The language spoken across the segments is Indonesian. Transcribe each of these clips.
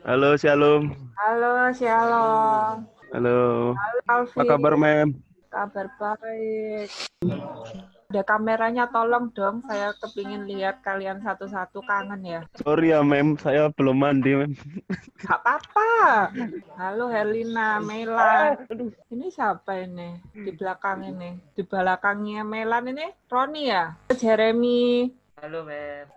Halo, Shalom. Halo, Shalom. Halo. Halo, Apa Alfi. kabar, Mem? Kabar baik. Ada kameranya, tolong dong. Saya kepingin lihat kalian satu-satu, kangen ya. Sorry ya, Mem. Saya belum mandi, Mem. Gak apa-apa. Halo, Herlina, Melan. Ini siapa ini? Di belakang ini. Di belakangnya Melan ini, Roni ya? Jeremy. Halo, Mem.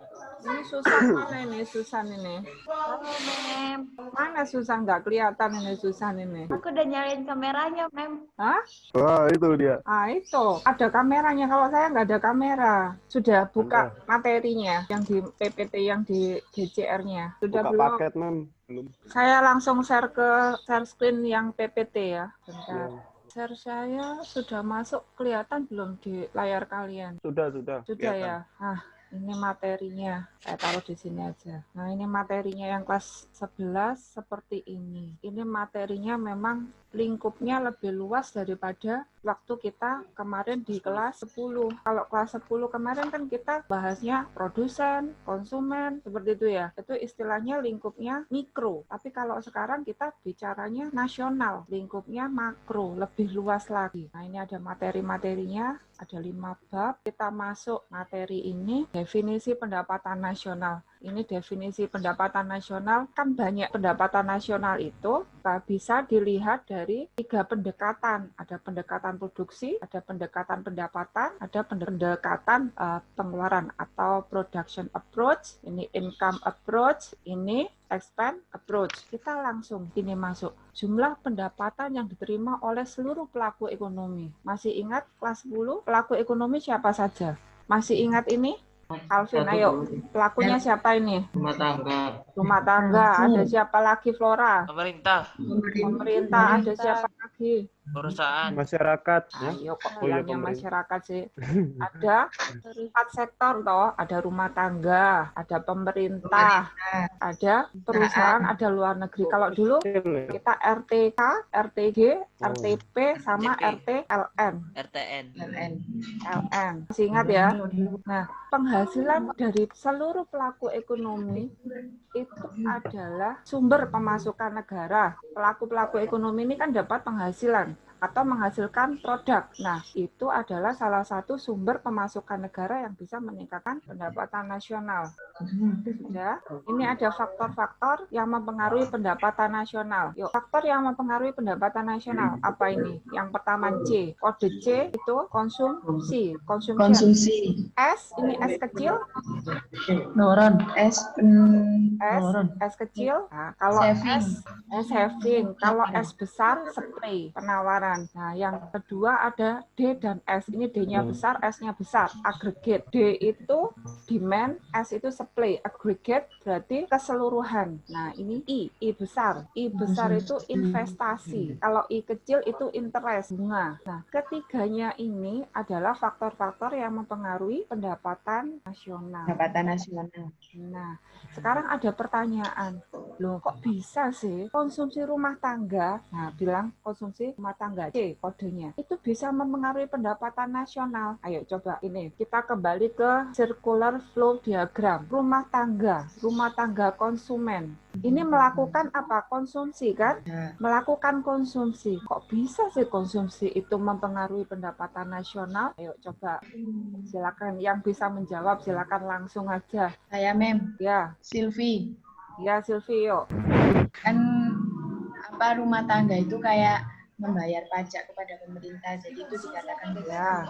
Ini Susan mana ini? Susan ini. Halo, Mem. Mana Susan? Nggak kelihatan ini Susan ini. Aku udah nyalain kameranya, Mem. Hah? Wah, itu dia. Ah, itu ada kameranya. Kalau saya nggak ada kamera. Sudah buka materinya yang di PPT, yang di GCR-nya. Sudah Buka belum? paket, Mem. Belum. Saya langsung share ke share screen yang PPT ya. Bentar. Ya. Share saya sudah masuk, kelihatan belum di layar kalian? Sudah. Sudah Kelihatan. ya. Ah, ini materinya. Saya taruh di sini aja. Nah, ini materinya yang kelas 11 seperti ini. Ini materinya memang lingkupnya lebih luas daripada waktu kita kemarin di kelas 10. Kalau kelas 10 kemarin kan kita bahasnya produsen, konsumen, seperti itu ya. Itu istilahnya lingkupnya mikro. Tapi kalau sekarang kita bicaranya nasional, lingkupnya makro, lebih luas lagi. Nah, ini ada materi-materinya, ada 5 bab. Kita masuk materi ini, definisi pendapatan nasional. Ini definisi pendapatan nasional, kan banyak pendapatan nasional itu bisa dilihat dari 3 pendekatan. Ada pendekatan produksi, ada pendekatan pendapatan, ada pendekatan pengeluaran atau production approach, ini income approach, ini expense approach. Kita langsung ini masuk. Jumlah pendapatan yang diterima oleh seluruh pelaku ekonomi. Masih ingat kelas 10 pelaku ekonomi siapa saja? Masih ingat ini? Alvin, ayo. Pelakunya siapa ini? Rumah tangga. Rumah tangga. Ada siapa lagi, Flora? Pemerintah. Pemerintah. Ada siapa lagi? Perusahaan. Masyarakat. Ayo, kok Oh, iya, bilangnya pemerintah. masyarakat sih? Ada 4 sektor toh. Ada rumah tangga, ada pemerintah, ada perusahaan, ada luar negeri. Kalau dulu kita RTK, RTG, RTP, sama RTLN. RTN. LN. Masih ingat ya? Nah, penghasilan dari seluruh pelaku ekonomi itu adalah sumber pemasukan negara. Pelaku-pelaku ekonomi ini kan dapat penghasilan atau menghasilkan produk. Nah, itu adalah salah satu sumber pemasukan negara yang bisa meningkatkan pendapatan nasional. Sudah. Ini ada faktor-faktor yang mempengaruhi pendapatan nasional. Yuk, faktor yang mempengaruhi pendapatan nasional apa ini? Yang pertama C. Kode C itu konsumsi. Konsumsi. S, ini S kecil. Noron, S kecil. Nah, kalau S saving. Kalau S besar spray, penawaran. Nah, yang kedua ada D dan S. Ini D-nya besar, S-nya besar. Aggregate. D itu demand, S itu supply. Aggregate berarti keseluruhan. Nah, ini I besar. I besar itu investasi. Kalau I kecil itu interest, bunga. Nah, ketiganya ini adalah faktor-faktor yang mempengaruhi pendapatan nasional. Nah, sekarang ada pertanyaan. Loh, kok bisa sih konsumsi rumah tangga? Nah, bilang konsumsi rumah tangga C kodenya. Itu bisa mempengaruhi pendapatan nasional. Ayo coba ini, kita kembali ke circular flow diagram. Rumah tangga konsumen. Ini melakukan apa? Konsumsi kan? Melakukan konsumsi. Kok bisa sih konsumsi itu mempengaruhi pendapatan nasional? Ayo coba. Silakan yang bisa menjawab, silakan langsung aja. Saya Mem, Ya, Silvi. ya Silvio. Kan rumah tangga itu kayak membayar pajak kepada pemerintah, jadi itu dikatakan Ya.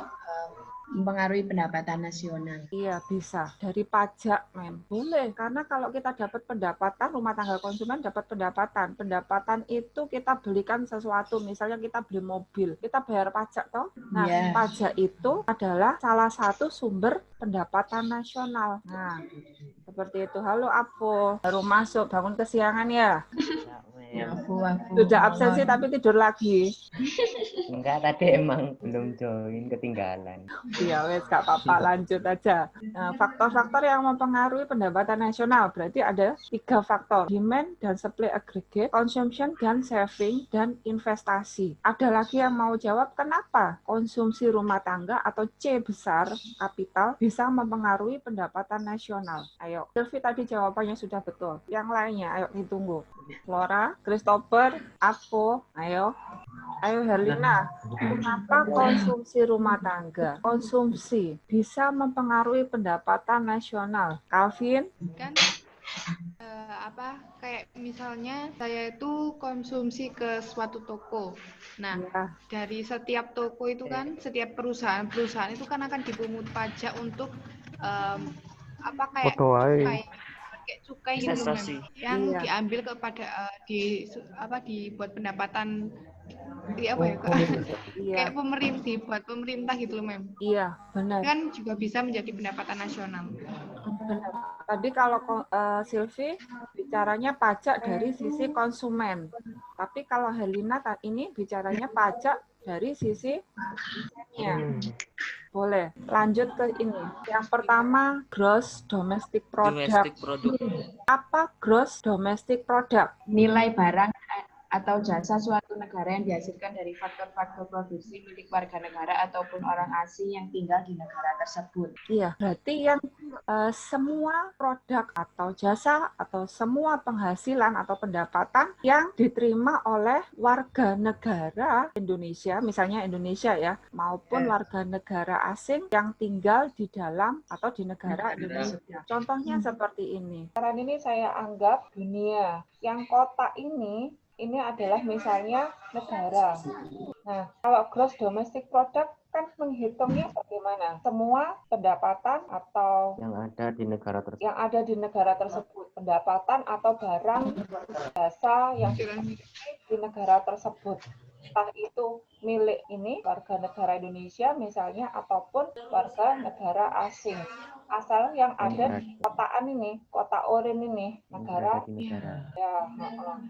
mempengaruhi pendapatan nasional. Iya, bisa. Dari pajak, Mem. Boleh, karena kalau kita dapat pendapatan, rumah tangga konsumen dapat pendapatan. Pendapatan itu kita belikan sesuatu, misalnya kita beli mobil, kita bayar pajak toh. Nah, pajak itu adalah salah satu sumber pendapatan nasional. Nah, seperti itu. Halo, Apo. Baru masuk, bangun kesiangan ya? Sudah absen sih, tapi tidur lagi. Enggak, tadi emang belum join, ketinggalan. Ya wes, gak apa-apa, lanjut aja. Nah, faktor-faktor yang mempengaruhi pendapatan nasional berarti ada 3 faktor: demand dan supply aggregate, consumption dan saving, dan investasi. Ada lagi yang mau jawab kenapa konsumsi rumah tangga atau C besar kapital bisa mempengaruhi pendapatan nasional? Ayo, Sylvie tadi jawabannya sudah betul. Yang lainnya, ayo ditunggu. Flora, Christopher, Apo, ayo. Ayo Herlina, kenapa konsumsi rumah tangga, konsumsi bisa mempengaruhi pendapatan nasional? Calvin? Kan kayak misalnya saya itu konsumsi ke suatu toko. Nah, Ya, dari setiap toko itu kan, setiap perusahaan itu kan akan dipungut pajak untuk kayak Foto aja. kayak cukai gitu loh, Investasi. Mem. Yang Iya. diambil kepada dibuat pendapatan Iya, kayak dibuat pemerintah gitu loh, Mem. iya, benar. Kan juga bisa menjadi pendapatan nasional. Benar. Tadi kalau Sylvie bicaranya pajak dari sisi konsumen, tapi kalau Helena ini bicaranya pajak dari sisi konsumennya. Boleh. Lanjut ke ini. Yang pertama, gross domestic product. Domestic product. Apa gross domestic product? Nilai barang atau jasa suatu negara yang dihasilkan dari faktor-faktor produksi milik warga negara ataupun orang asing yang tinggal di negara tersebut. Iya, berarti yang semua produk atau jasa atau semua penghasilan atau pendapatan yang diterima oleh warga negara Indonesia, misalnya Indonesia ya, maupun warga negara asing yang tinggal di dalam atau di negara Indonesia. Contohnya seperti ini. Sekarang ini saya anggap dunia. Yang kota ini adalah misalnya negara. Nah, kalau gross domestic product kan menghitungnya bagaimana? Semua pendapatan atau Yang ada di negara tersebut. yang ada di negara tersebut, pendapatan atau barang jasa yang dimiliki di negara tersebut. Entah itu milik ini warga negara Indonesia misalnya ataupun warga negara asing. Asal yang ada di kotaan ini, kota Orin ini, negara ya,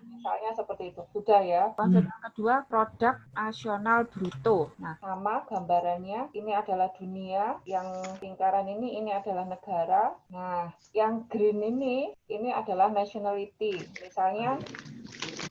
misalnya seperti itu. Sudah ya. Konsep yang kedua, produk nasional bruto. Nah, sama gambarannya. Ini adalah dunia, yang lingkaran ini adalah negara. Nah, yang green ini adalah nationality. Misalnya,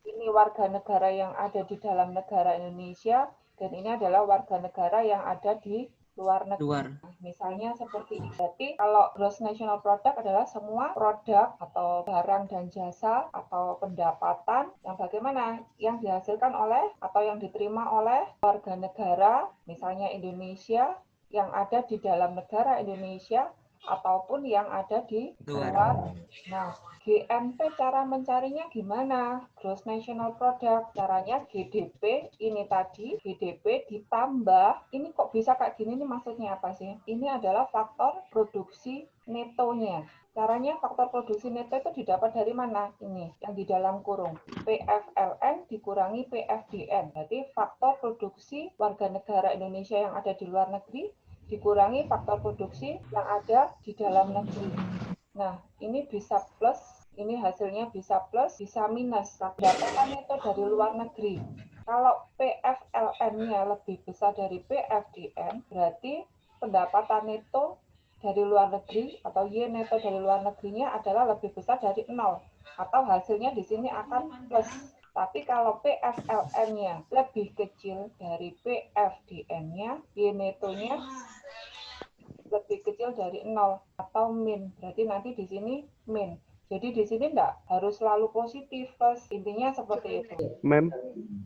ini warga negara yang ada di dalam negara Indonesia, dan ini adalah warga negara yang ada di luar negeri. Misalnya seperti ini. Berarti kalau gross national product adalah semua produk atau barang dan jasa atau pendapatan yang bagaimana yang dihasilkan oleh atau yang diterima oleh warga negara, misalnya Indonesia, yang ada di dalam negara Indonesia ataupun yang ada di luar. Nah, GNP cara mencarinya gimana? Gross National Product. Caranya GDP, ini tadi GDP ditambah, ini kok bisa kayak gini nih, maksudnya apa sih? Ini adalah faktor produksi netonya. Caranya faktor produksi neto itu didapat dari mana? Ini, yang di dalam kurung. PFLN dikurangi PFDN. Berarti faktor produksi warga negara Indonesia yang ada di luar negeri dikurangi faktor produksi yang ada di dalam negeri. Nah, ini bisa plus, ini hasilnya bisa plus, bisa minus. Pendapatan itu dari luar negeri. Kalau PFLN-nya lebih besar dari PFDN, berarti pendapatan neto dari luar negeri atau Y neto dari luar negerinya adalah lebih besar dari 0. Atau hasilnya di sini akan plus. Tapi kalau PFLN-nya lebih kecil dari PFDN-nya, Y netonya lebih kecil dari 0 atau min. Berarti nanti di sini min. Jadi di sini enggak harus selalu positif, plus. Intinya seperti itu. Mem,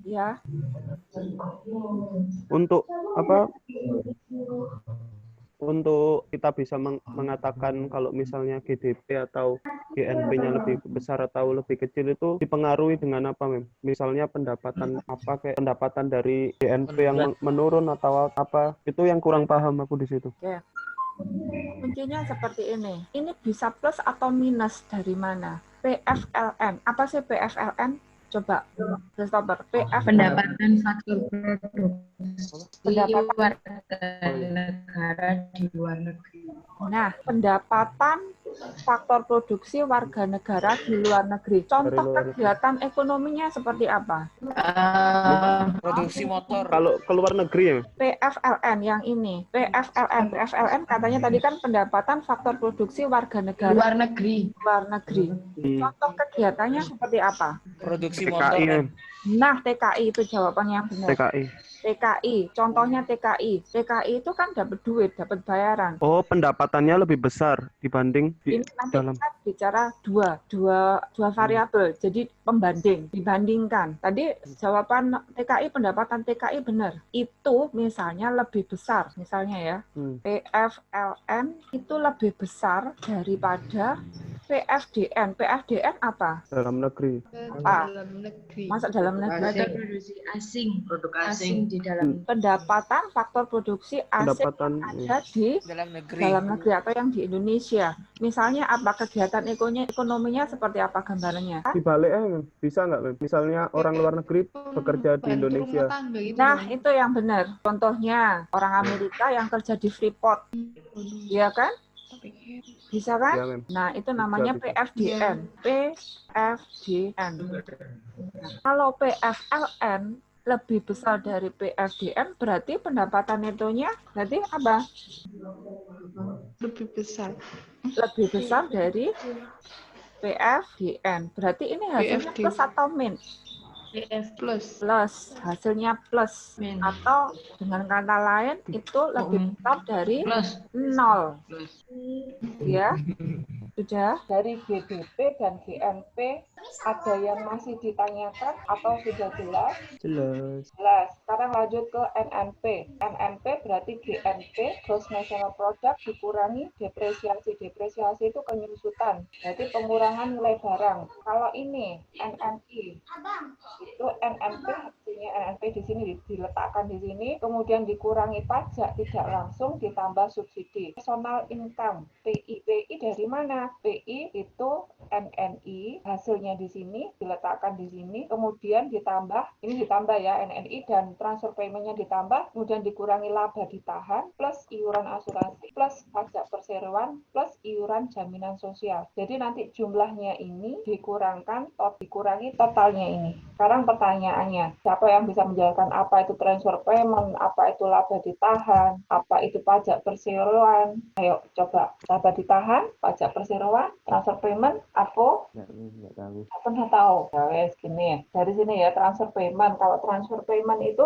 Ya. untuk apa? Untuk kita bisa mengatakan kalau misalnya GDP atau GNP-nya lebih besar atau lebih kecil itu dipengaruhi dengan apa, Mem? Misalnya pendapatan apa, kayak pendapatan dari GNP yang menurun atau apa? Itu yang kurang paham aku di situ. Oke. Kuncinya seperti ini. Ini bisa plus atau minus dari mana? PFLN. Apa sih PFLN? Coba, Christopher. Pendapatan faktor produksi Pendapatan warga negara di luar negeri. Nah, pendapatan faktor produksi warga negara di luar negeri. Contoh luar negeri. kegiatan ekonominya seperti apa? Produksi motor. Kalau ke luar negeri ya, PFLN yang ini. PFLN katanya tadi kan pendapatan faktor produksi warga negara Luar negeri. luar negeri. Contoh kegiatannya seperti apa? Produksi motor. TKI ya, Nah, TKI itu jawaban yang benar. TKI. TKI, contohnya TKI. TKI itu kan dapat duit, dapat bayaran. Oh, pendapatannya lebih besar dibanding di Ini nanti dalam. kita bicara dua variabel, jadi pembanding, dibandingkan. Tadi jawaban TKI, pendapatan TKI benar. Itu misalnya lebih besar, misalnya ya, PFLN itu lebih besar daripada PFDN. PFDN apa? Dalam negeri. Dalam negeri. Masa dalam negeri? Ada produksi asing. Produk Asing di dalam. Pendapatan faktor produksi asing Pendapatan ada di dalam negeri. dalam negeri atau yang di Indonesia. Misalnya apa kegiatan ekonominya seperti apa gambarannya? Dibalik bisa nggak, Mem? Misalnya orang luar negeri bekerja di Bantu Indonesia. rumah tangga gitu Nah, dong. itu yang benar. Contohnya orang Amerika yang kerja di Freeport. Iya kan? Bisa Ya, kan? Mem. Nah, itu namanya bisa. PFDN. PFDN. Nah, kalau PFLN lebih besar dari PFDN, berarti pendapatan netonya berarti apa? Lebih besar. Lebih besar dari PFDN. Berarti ini hasilnya PFD. plus atau min? Plus. Plus, hasilnya plus. Min. Atau dengan kata lain itu lebih besar dari nol. Ya, sudah. Dari GDP dan GNP ada yang masih ditanyakan atau sudah jelas? Jelas. Jelas. Sekarang lanjut ke NNP. NNP berarti GNP, Gross National Product, dikurangi depresiasi. Depresiasi itu penyusutan. Berarti pengurangan nilai barang. Kalau ini NNI, itu NNP, hasilnya NNP di sini diletakkan di sini, kemudian dikurangi pajak tidak langsung ditambah subsidi. Personal income, PI. PI dari mana? PI itu NNI, hasilnya di sini, diletakkan di sini, kemudian ditambah, ini ditambah ya, NNI dan transfer payment-nya ditambah, kemudian dikurangi laba ditahan, plus iuran asuransi, plus pajak perseroan, plus iuran jaminan sosial. Jadi nanti jumlahnya ini dikurangi totalnya ini. Sekarang pertanyaannya, siapa yang bisa menjelaskan apa itu transfer payment, apa itu laba ditahan, apa itu pajak perseroan? Ayo coba, laba ditahan, pajak perseroan, transfer payment, apa? Nggak tahu. Apa nggak tahu? Ya wes gini ya. Dari sini ya transfer payment. Kalau transfer payment itu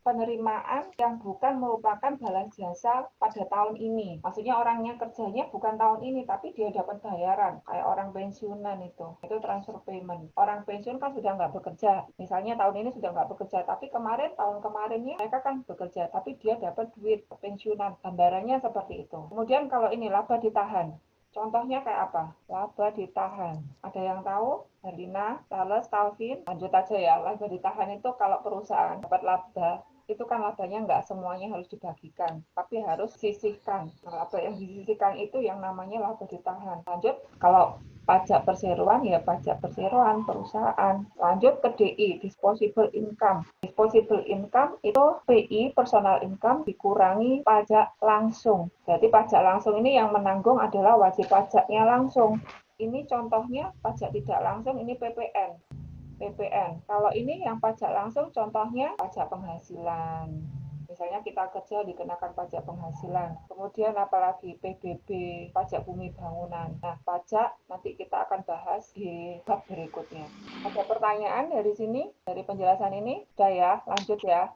penerimaan yang bukan merupakan balas jasa pada tahun ini. Maksudnya orangnya kerjanya bukan tahun ini, tapi dia dapat bayaran. Kayak orang pensiunan itu transfer payment. Orang pensiun kan sudah nggak bekerja. Misalnya tahun ini sudah nggak bekerja, tapi tahun kemarinnya mereka kan bekerja, tapi dia dapat duit pensiunan. Gambarannya seperti itu. Kemudian kalau ini laba ditahan. Contohnya kayak apa? Laba ditahan. Ada yang tahu? Herlina, Charles, Calvin? Lanjut aja ya. Laba ditahan itu kalau perusahaan dapat laba, itu kan labanya nggak semuanya harus dibagikan, tapi harus sisihkan. Nah, laba yang disisihkan itu yang namanya laba ditahan. Lanjut, kalau pajak perseroan ya pajak perseroan perusahaan. Lanjut ke DI, disposable income. Disposable income itu PI, personal income, dikurangi pajak langsung. Jadi pajak langsung ini yang menanggung adalah wajib pajaknya langsung. Ini contohnya pajak tidak langsung, ini PPN. Kalau ini yang pajak langsung contohnya pajak penghasilan. Misalnya kita kerja dikenakan pajak penghasilan. Kemudian apalagi PBB, pajak bumi bangunan. Nah, pajak nanti kita akan bahas di bab berikutnya. Ada pertanyaan dari sini, dari penjelasan ini? Sudah ya, lanjut ya.